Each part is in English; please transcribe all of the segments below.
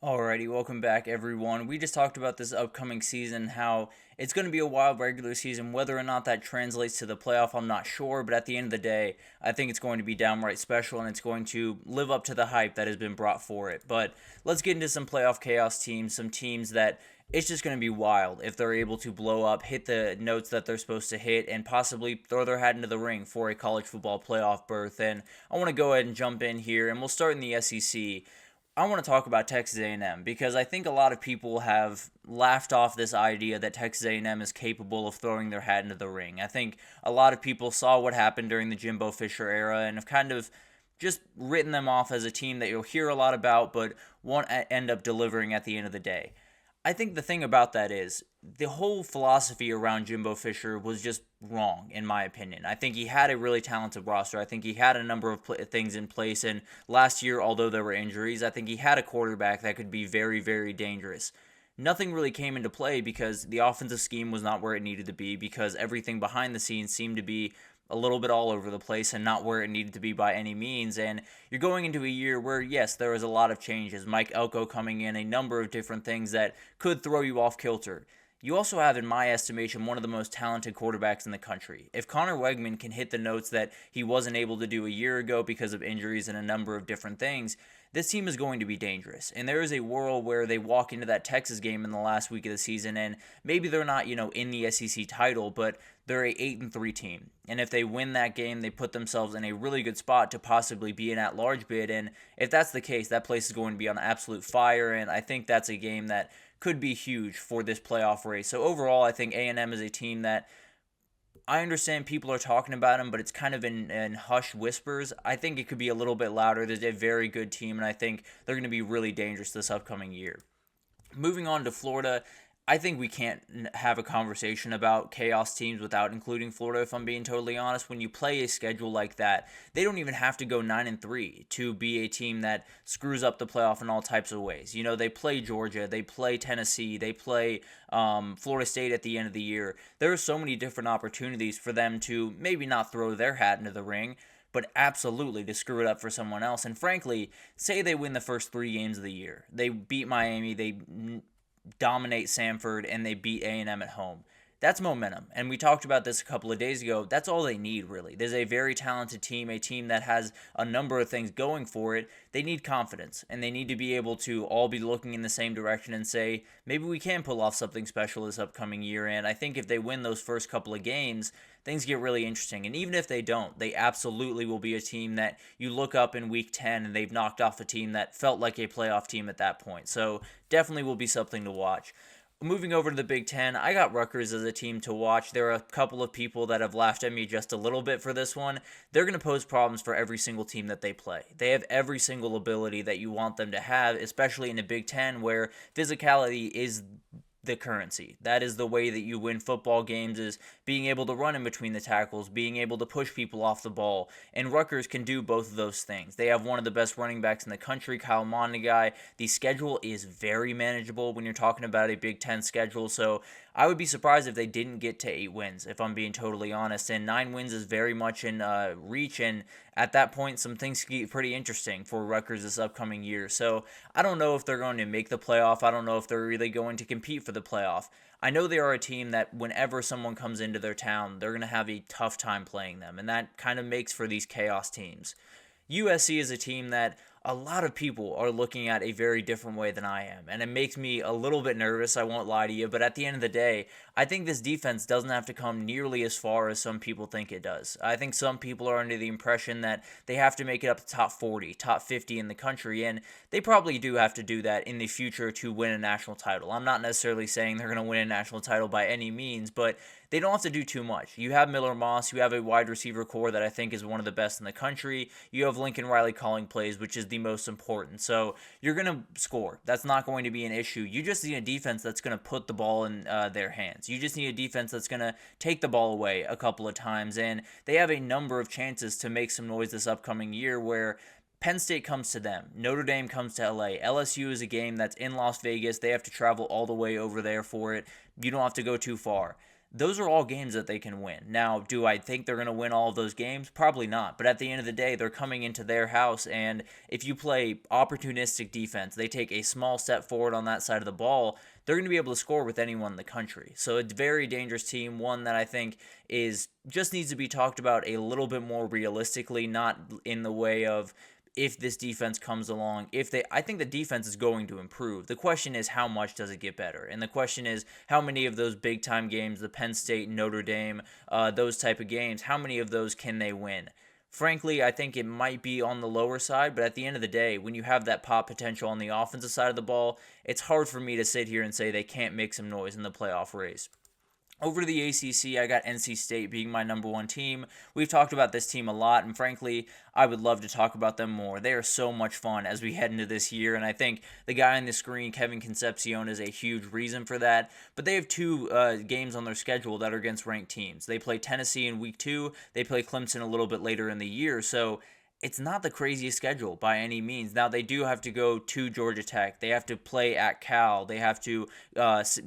Alrighty, welcome back everyone. We just talked about this upcoming season, how it's going to be a wild regular season. Whether or not that translates to the playoff, I'm not sure, but at the end of the day, I think it's going to be downright special and it's going to live up to the hype that has been brought for it. But let's get into some playoff chaos teams, some teams that it's just going to be wild if they're able to blow up, hit the notes that they're supposed to hit, and possibly throw their hat into the ring for a college football playoff berth. And I want to go ahead and jump in here, and we'll start in the SEC. I want to talk about Texas A&M because I think a lot of people have laughed off this idea that Texas A&M is capable of throwing their hat into the ring. I think a lot of people saw what happened during the Jimbo Fisher era and have kind of just written them off as a team that you'll hear a lot about but won't end up delivering at the end of the day. I think the thing about that is the whole philosophy around Jimbo Fisher was just wrong, in my opinion. I think he had a really talented roster. I think he had a number of things in place. And last year, although there were injuries, I think he had a quarterback that could be very, very dangerous. Nothing really came into play because the offensive scheme was not where it needed to be, because everything behind the scenes seemed to be a little bit all over the place and not where it needed to be by any means. And you're going into a year where, yes, there was a lot of changes. Mike Elko coming in, a number of different things that could throw you off kilter. You also have, in my estimation, one of the most talented quarterbacks in the country. If Connor Wegman can hit the notes that he wasn't able to do a year ago because of injuries and a number of different things, this team is going to be dangerous. And there is a world where they walk into that Texas game in the last week of the season, and maybe they're not, in the SEC title, but they're a 8-3 team. And if they win that game, they put themselves in a really good spot to possibly be an at-large bid. And if that's the case, that place is going to be on absolute fire. And I think that's a game that could be huge for this playoff race. So overall, I think A&M is a team that I understand people are talking about them, but it's kind of in hushed whispers. I think it could be a little bit louder. There's a very good team, and I think they're going to be really dangerous this upcoming year. Moving on to Florida, I think we can't have a conversation about chaos teams without including Florida, if I'm being totally honest. When you play a schedule like that, they don't even have to go 9-3 to be a team that screws up the playoff in all types of ways. They play Georgia, they play Tennessee, they play Florida State at the end of the year. There are so many different opportunities for them to maybe not throw their hat into the ring, but absolutely to screw it up for someone else. And frankly, say they win the first 3 games of the year. They beat Miami, they dominate Samford, and they beat A&M at home. That's momentum. And we talked about this a couple of days ago. That's all they need, really. There's a very talented team, a team that has a number of things going for it. They need confidence, and they need to be able to all be looking in the same direction and say, maybe we can pull off something special this upcoming year. And I think if they win those first couple of games, things get really interesting. And even if they don't, they absolutely will be a team that you look up in week 10 and they've knocked off a team that felt like a playoff team at that point. So definitely will be something to watch. Moving over to the Big Ten, I got Rutgers as a team to watch. There are a couple of people that have laughed at me just a little bit for this one. They're going to pose problems for every single team that they play. They have every single ability that you want them to have, especially in the Big Ten where physicality is the currency. That is the way that you win football games, is being able to run in between the tackles, being able to push people off the ball. And Rutgers can do both of those things. They have one of the best running backs in the country, Kyle Mondegai. The schedule is very manageable when you're talking about a Big Ten schedule. So I would be surprised if they didn't get to 8 wins, if I'm being totally honest. And 9 wins is very much in reach. And at that point, some things could get pretty interesting for Rutgers this upcoming year. So I don't know if they're going to make the playoff. I don't know if they're really going to compete for the playoff. I know they are a team that whenever someone comes into their town, they're going to have a tough time playing them. And that kind of makes for these chaos teams. USC is a team that a lot of people are looking at a very different way than I am. And it makes me a little bit nervous, I won't lie to you. But at the end of the day, I think this defense doesn't have to come nearly as far as some people think it does. I think some people are under the impression that they have to make it up to top 40, top 50 in the country. And they probably do have to do that in the future to win a national title. I'm not necessarily saying they're going to win a national title by any means, but they don't have to do too much. You have Miller Moss. You have a wide receiver core that I think is one of the best in the country. You have Lincoln Riley calling plays, which is the most important. So you're going to score. That's not going to be an issue. You just need a defense that's going to put the ball in their hands. You just need a defense that's going to take the ball away a couple of times. And they have a number of chances to make some noise this upcoming year where Penn State comes to them. Notre Dame comes to LA. LSU is a game that's in Las Vegas. They have to travel all the way over there for it. You don't have to go too far. those are all games that they can win. Now, do I think they're going to win all of those games? Probably not. But at the end of the day, they're coming into their house, and if you play opportunistic defense, they take a small step forward on that side of the ball, they're going to be able to score with anyone in the country. So it's a very dangerous team, one that I think is just needs to be talked about a little bit more realistically, not in the way of if this defense comes along, I think the defense is going to improve. The question is, how much does it get better? And the question is, how many of those big time games, the Penn State, Notre Dame, those type of games, how many of those can they win? Frankly, I think it might be on the lower side, but at the end of the day, when you have that pop potential on the offensive side of the ball, it's hard for me to sit here and say they can't make some noise in the playoff race. Over to the ACC, I got NC State being my number one team. We've talked about this team a lot, and frankly, I would love to talk about them more. They are so much fun as we head into this year, and I think the guy on the screen, Kevin Concepcion, is a huge reason for that. But they have two games on their schedule that are against ranked teams. They play Tennessee in week 2. They play Clemson a little bit later in the year, so it's not the craziest schedule by any means. Now, they do have to go to Georgia Tech. They have to play at Cal. They have to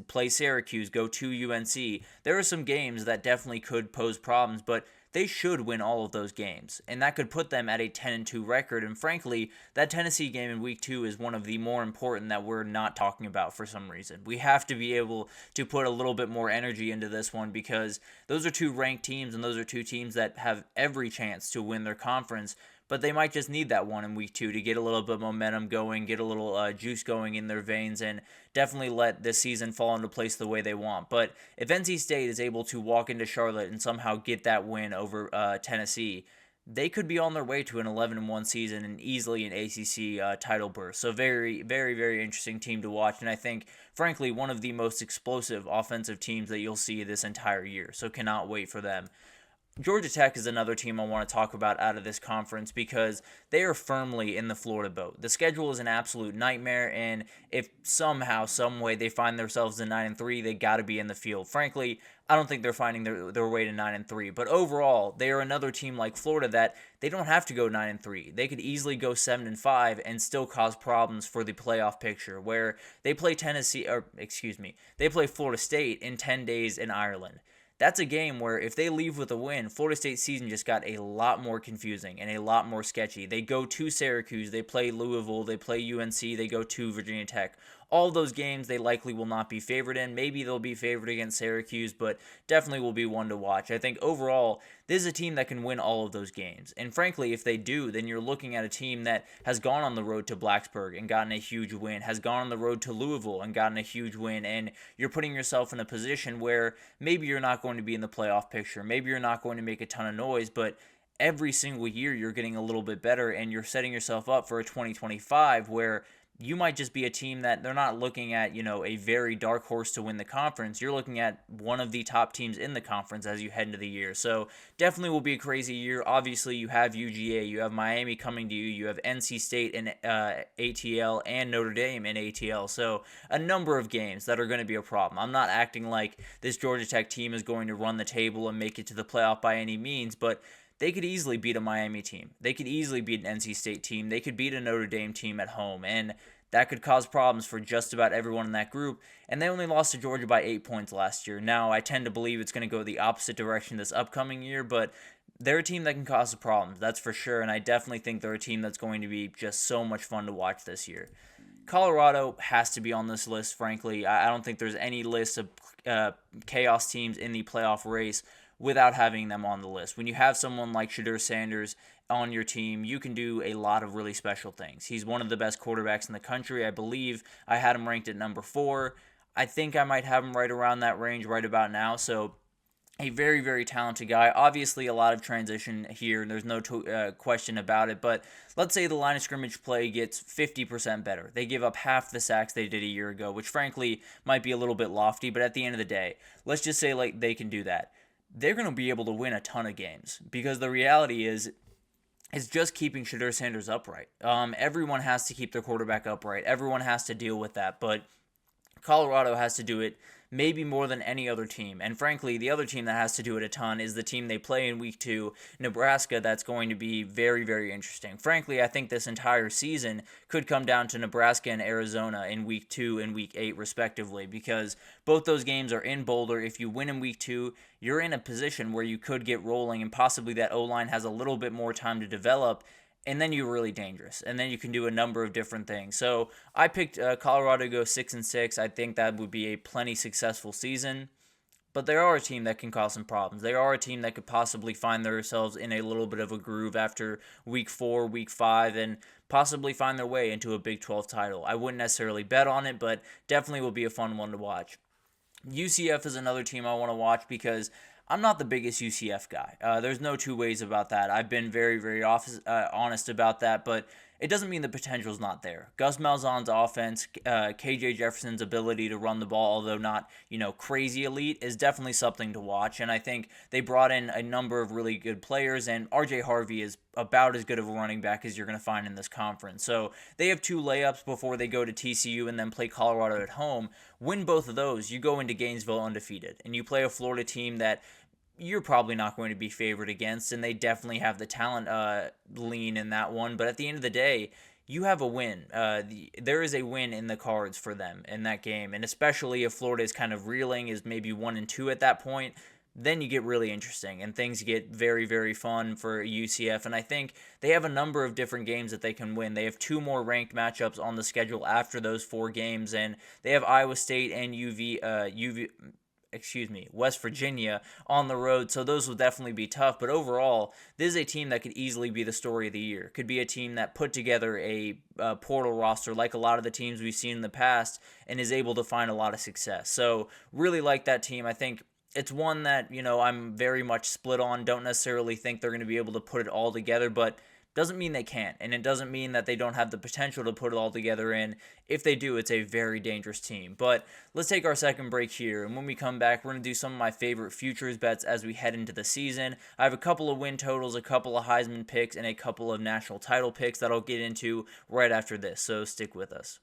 play Syracuse, go to UNC. There are some games that definitely could pose problems, but they should win all of those games, and that could put them at a 10-2 record. And frankly, that Tennessee game in week 2 is one of the more important that we're not talking about for some reason. We have to be able to put a little bit more energy into this one because those are two ranked teams, and those are two teams that have every chance to win their conference. But they might just need that one in week 2 to get a little bit of momentum going, get a little juice going in their veins, and definitely let this season fall into place the way they want. But if NC State is able to walk into Charlotte and somehow get that win over Tennessee, they could be on their way to an 11-1 season and easily an ACC title berth. So very, very, very interesting team to watch, and I think, frankly, one of the most explosive offensive teams that you'll see this entire year. So cannot wait for them. Georgia Tech is another team I want to talk about out of this conference because they are firmly in the Florida boat. The schedule is an absolute nightmare, and if somehow, some way they find themselves in 9-3, they got to be in the field. Frankly, I don't think they're finding their way to 9-3, but overall, they are another team like Florida that they don't have to go 9-3. They could easily go 7-5 and still cause problems for the playoff picture, where they play they play Florida State in 10 days in Ireland. That's a game where if they leave with a win, Florida State's season just got a lot more confusing and a lot more sketchy. They go to Syracuse, they play Louisville, they play UNC, they go to Virginia Tech. All those games they likely will not be favored in. Maybe they'll be favored against Syracuse, but definitely will be one to watch. I think overall, this is a team that can win all of those games. And frankly, if they do, then you're looking at a team that has gone on the road to Blacksburg and gotten a huge win, has gone on the road to Louisville and gotten a huge win, and you're putting yourself in a position where maybe you're not going to be in the playoff picture, maybe you're not going to make a ton of noise, but every single year you're getting a little bit better, and you're setting yourself up for a 2025 where you might just be a team that they're not looking at, a very dark horse to win the conference. You're looking at one of the top teams in the conference as you head into the year. So definitely will be a crazy year. Obviously, you have UGA, you have Miami coming to you, you have NC State in ATL and Notre Dame in ATL. So a number of games that are going to be a problem. I'm not acting like this Georgia Tech team is going to run the table and make it to the playoff by any means, but they could easily beat a Miami team. They could easily beat an NC State team. They could beat a Notre Dame team at home, and that could cause problems for just about everyone in that group. And they only lost to Georgia by 8 points last year. Now, I tend to believe it's going to go the opposite direction this upcoming year, but they're a team that can cause problems, that's for sure, and I definitely think they're a team that's going to be just so much fun to watch this year. Colorado has to be on this list, frankly. I don't think there's any list of chaos teams in the playoff race without having them on the list. When you have someone like Shedeur Sanders on your team, you can do a lot of really special things. He's one of the best quarterbacks in the country. I believe I had him ranked at number 4. I think I might have him right around that range right about now. So a very, very talented guy. Obviously, a lot of transition here. There's no question about it. But let's say the line of scrimmage play gets 50% better. They give up half the sacks they did a year ago, which frankly might be a little bit lofty. But at the end of the day, let's just say like they can do that. They're going to be able to win a ton of games because the reality is it's just keeping Shedeur Sanders upright. Everyone has to keep their quarterback upright. Everyone has to deal with that, but Colorado has to do it maybe more than any other team. And frankly, the other team that has to do it a ton is the team they play in week 2, Nebraska. That's going to be very, very interesting. Frankly, I think this entire season could come down to Nebraska and Arizona in week 2 and week 8, respectively, because both those games are in Boulder. If you win in week 2, you're in a position where you could get rolling, and possibly that O-line has a little bit more time to develop, and then you're really dangerous, and then you can do a number of different things. So I picked Colorado to go 6-6. I think that would be a plenty successful season, but they are a team that can cause some problems. They are a team that could possibly find themselves in a little bit of a groove after week 4, week 5, and possibly find their way into a Big 12 title. I wouldn't necessarily bet on it, but definitely will be a fun one to watch. UCF is another team I want to watch because I'm not the biggest UCF guy. There's no two ways about that. I've been very, very honest about that, but it doesn't mean the potential's not there. Gus Malzahn's offense, KJ Jefferson's ability to run the ball, although not, crazy elite, is definitely something to watch. And I think they brought in a number of really good players, and RJ Harvey is about as good of a running back as you're going to find in this conference. So they have 2 layups before they go to TCU and then play Colorado at home. Win both of those, you go into Gainesville undefeated, and you play a Florida team that you're probably not going to be favored against, and they definitely have the talent lean in that one. But at the end of the day, you have a win. There is a win in the cards for them in that game, and especially if Florida is kind of reeling, is maybe 1-2 at that point, then you get really interesting, and things get very, very fun for UCF. And I think they have a number of different games that they can win. They have 2 more ranked matchups on the schedule after those 4 games, and they have Iowa State and West Virginia on the road, so those will definitely be tough. But overall, this is a team that could easily be the story of the year. Could be a team that put together a portal roster like a lot of the teams we've seen in the past and is able to find a lot of success. So really like that team. I think it's one that, I'm very much split on. Don't necessarily think they're going to be able to put it all together, but doesn't mean they can't, and it doesn't mean that they don't have the potential to put it all together in. If they do, it's a very dangerous team. But let's take our second break here, and when we come back, we're going to do some of my favorite futures bets as we head into the season. I have a couple of win totals, a couple of Heisman picks, and a couple of national title picks that I'll get into right after this, so stick with us.